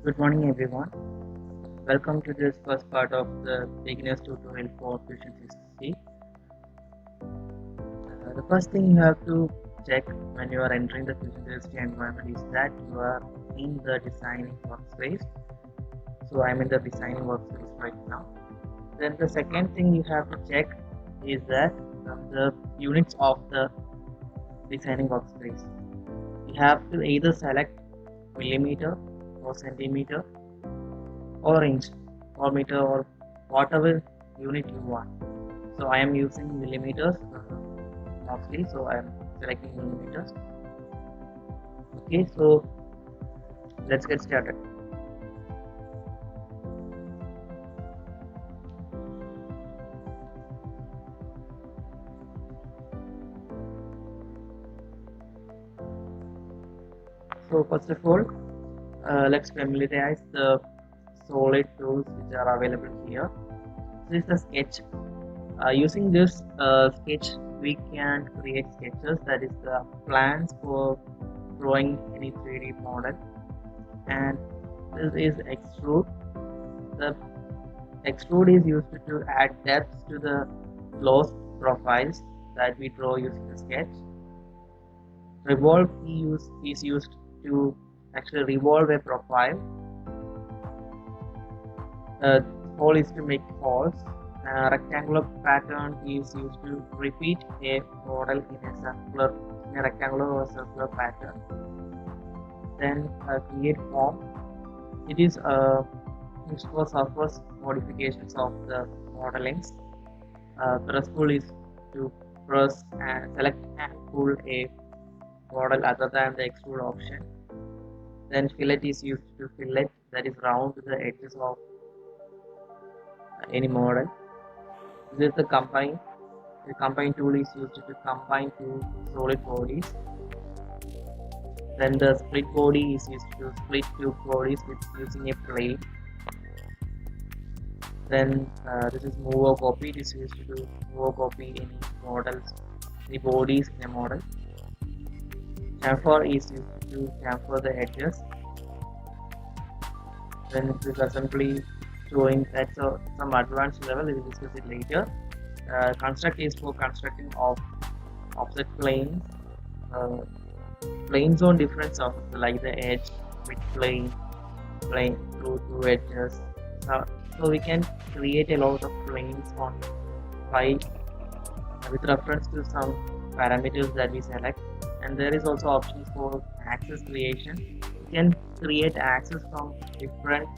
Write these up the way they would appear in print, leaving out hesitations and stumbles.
Good morning, everyone. Welcome to this first part of the beginner's tutorial for Fusion 360. The first thing you have to check when you are entering the Fusion 360 environment is that you are in the designing workspace. So I'm in the designing workspace right now. Then the second thing you have to check is that the units of the designing workspace. You have to either select millimeter or centimeter or inch or meter or whatever unit you want. So I am using millimeters mostly, so I am selecting millimeters. Okay, so let's get started. So first of all, let's familiarize the solid tools which are available here. This is the sketch. Using this sketch, we can create sketches, that is the plans for drawing any 3D model. And this is extrude. The extrude is used to add depth to the closed profiles that we draw using the sketch. Revolve is used to actually revolve a profile. Hole is to make holes. Rectangular pattern is used to repeat a model in a rectangular or circular pattern. Then create form. It is used for surface modifications of the modelings. Press pull is to press and select and pull a model other than the extrude option. Then fillet is used to fillet, that is round the edges of any model. This is the combine. The combine tool is used to combine two solid bodies. Then the split body is used to split two bodies with using a plane. Then this is move or copy. It is used to move or copy any models, any bodies in a model. Chamfer is used to chamfer the edges. Then this assembly showing that's some advanced level. We will discuss it later. Construct is for constructing of offset planes. Planes on different surfaces like the edge, with plane through two edges. So we can create a lot of planes on by with reference to some parameters that we select. And there is also options for axis creation. You can create axis from different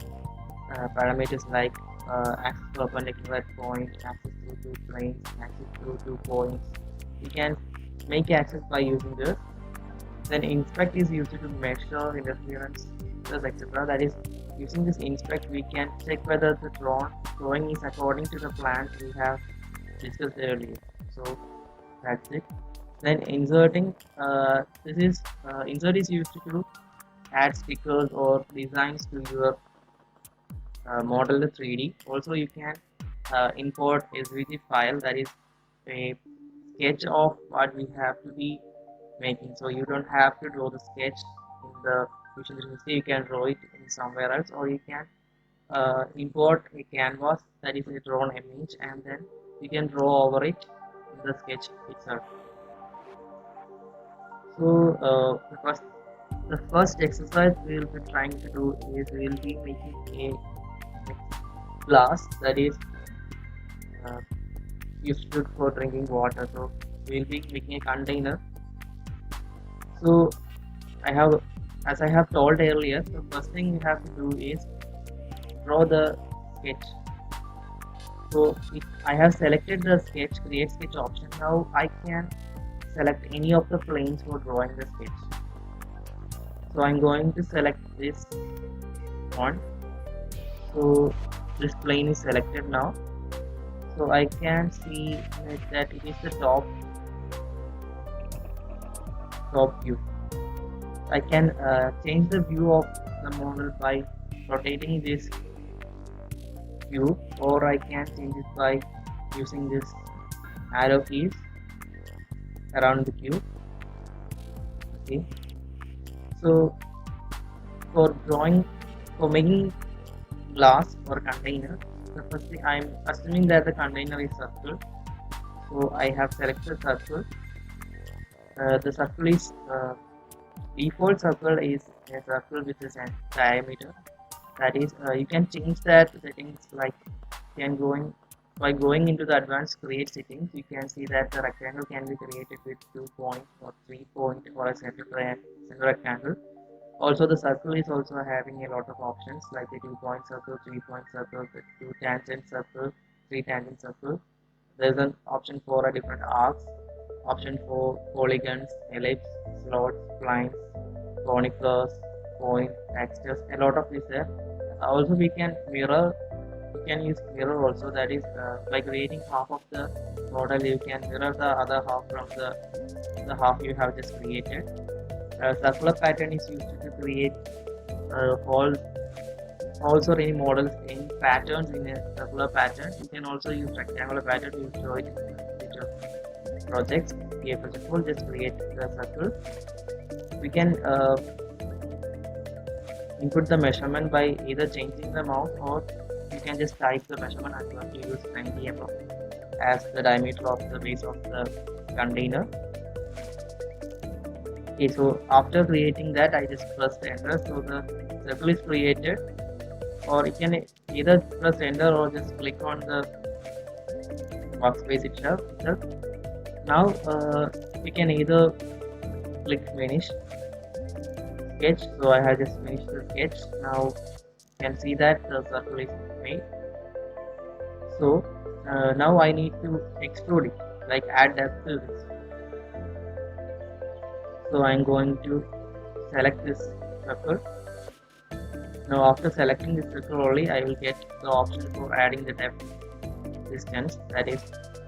parameters like axis perpendicular at point, axis through two planes, axis through 2 points. You can make axis by using this. Then inspect is used to measure interference, etc. That is, using this inspect we can check whether the drawing is according to the plans we have discussed earlier. So that's it. Then inserting, insert is used to add stickers or designs to your model 3D. Also you can import SVG file, that is a sketch of what we have to be making. So you don't have to draw the sketch in the Fusion 360, you can draw it in somewhere else, or you can import a canvas, that is a drawn image, and then you can draw over it in the sketch itself. So the first exercise we will be trying to do is we will be making a glass, that is used for drinking water. So we will be making a container. So as I have told earlier, the first thing you have to do is draw the sketch. So I have selected the sketch, create sketch option. Now I can select any of the planes for drawing the sketch. So I'm going to select this one. So this plane is selected now. So I can see that it is the top view. I can change the view of the model by rotating this view, or I can change it by using this arrow keys around the cube. Okay, so for drawing For making glass or container, so firstly I'm assuming that the container is circle. So I have selected circle. The circle is default circle is a circle with a diameter. That is, you can change that settings, like you can by going into the advanced create settings. You can see that the rectangle can be created with 2 point or 3 point or a center rectangle. Also, the circle is also having a lot of options like a 2-point circle, 3-point circle, the 2 tangent circle, 3 tangent circle. There's an option for a different arcs, option for polygons, ellipse, slots, splines, conicers, point, textures, a lot of this there. Also, we can use mirror also. That is, by creating half of the model, you can mirror the other half from the half you have just created. Circular pattern is used to create holes or any models, any patterns in a circular pattern. You can also use rectangular pattern to show it in your projects. Here, first of all, just create the circle. We can input the measurement by either changing the mouse, or you can just type the measurement and going to use 90 mm as the diameter of the base of the container. Okay, so after creating that, I just press enter, so the circle is created. Or you can either press enter or just click on the workspace itself. Now you can either click finish sketch. So I have just finished the sketch. Now you can see that the circle is made. So now I need to extrude it, like add depth to this. So I'm going to select this circle. Now after selecting this circle only, I will get the option for adding the depth distance. That is,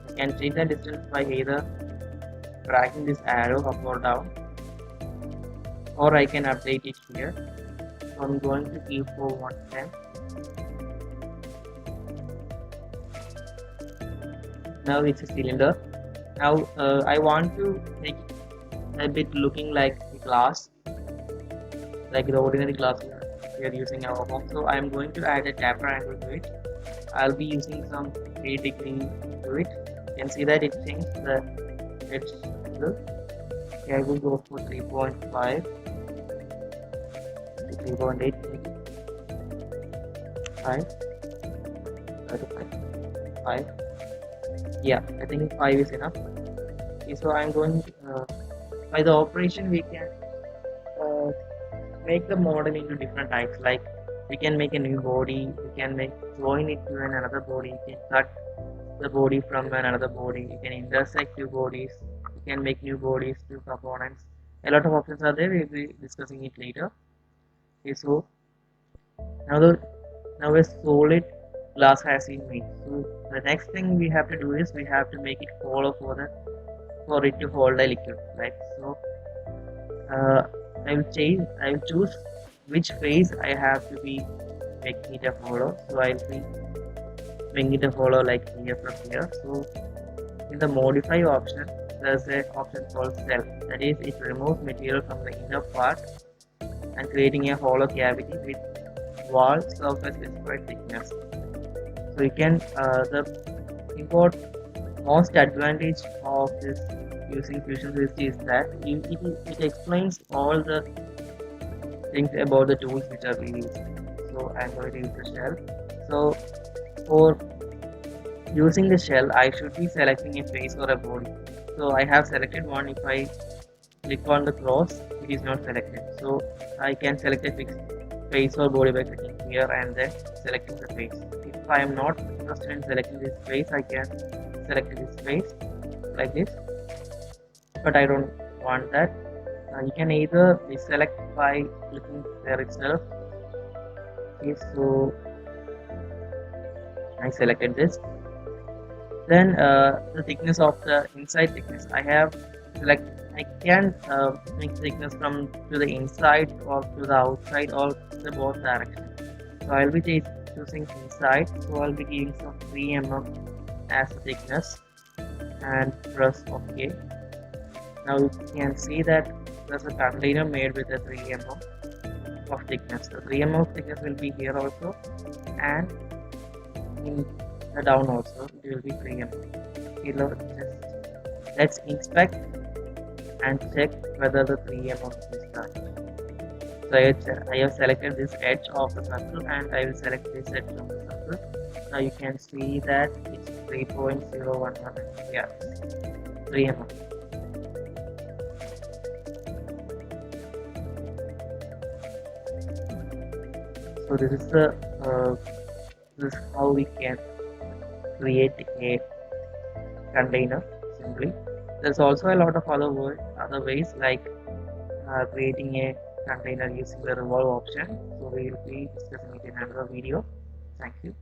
you can change the distance by either dragging this arrow up or down, or I can update it here. So I'm going to give for 110. Now it's a cylinder. Now I want to make it a bit looking like glass, like the ordinary glass we are using our home. So I am going to add a taper angle to it. I'll be using some 8 degree to it. You can see that it changed the edge angle. Okay, I will go for 3.5 to 3.8, 5. Yeah, I think 5 is enough. Okay, so I'm going to, by the operation we can make the model into different types. Like we can make a new body, we can join it to another body, you can cut the body from another body, you can intersect two bodies, you can make new bodies, new components. A lot of options are there. We'll be discussing it later. Okay, so now a solid glass has been made. So the next thing we have to do is we have to make it hollow for it to hold a liquid. Right? So I will choose which face I have to be making it a hollow. So I'll be making it a hollow like here from here. So in the modify option, there's an option called cell. That is, it removes material from the inner part and creating a hollow cavity with wall surface specified thickness. So you can most advantage of this using Fusion 360 is that it explains all the things about the tools which are being used. So I'm going to use the shell. So for using the shell, I should be selecting a face or a body. So I have selected one. If I click on the cross, it is not selected. So I can select a fixed face or body by clicking here and then selecting the face. If I am not interested in selecting this face, I can select this face like this. But I don't want that. You can either deselect by clicking there itself. Okay, so I selected this. Then the thickness of the inside thickness, I can make thickness from to the inside or to the outside or the both directions. So I'll be choosing inside. So I'll be giving some 3 mm as the thickness and press OK. Now you can see that there's a container made with a 3 mm. of thickness. The 3 mm of thickness will be here also, and in the down also it will be 3 mm. Below, just let's inspect and check whether the 3 mm is done. So I have selected this edge of the circle and I will select this edge of the circle. Now you can see that it's 3.011. Yeah, 3 mm. So this is how we can create a container simply. There's also a lot of other ways like creating a container using the revolve option. So we will be discussing it in another video. Thank you.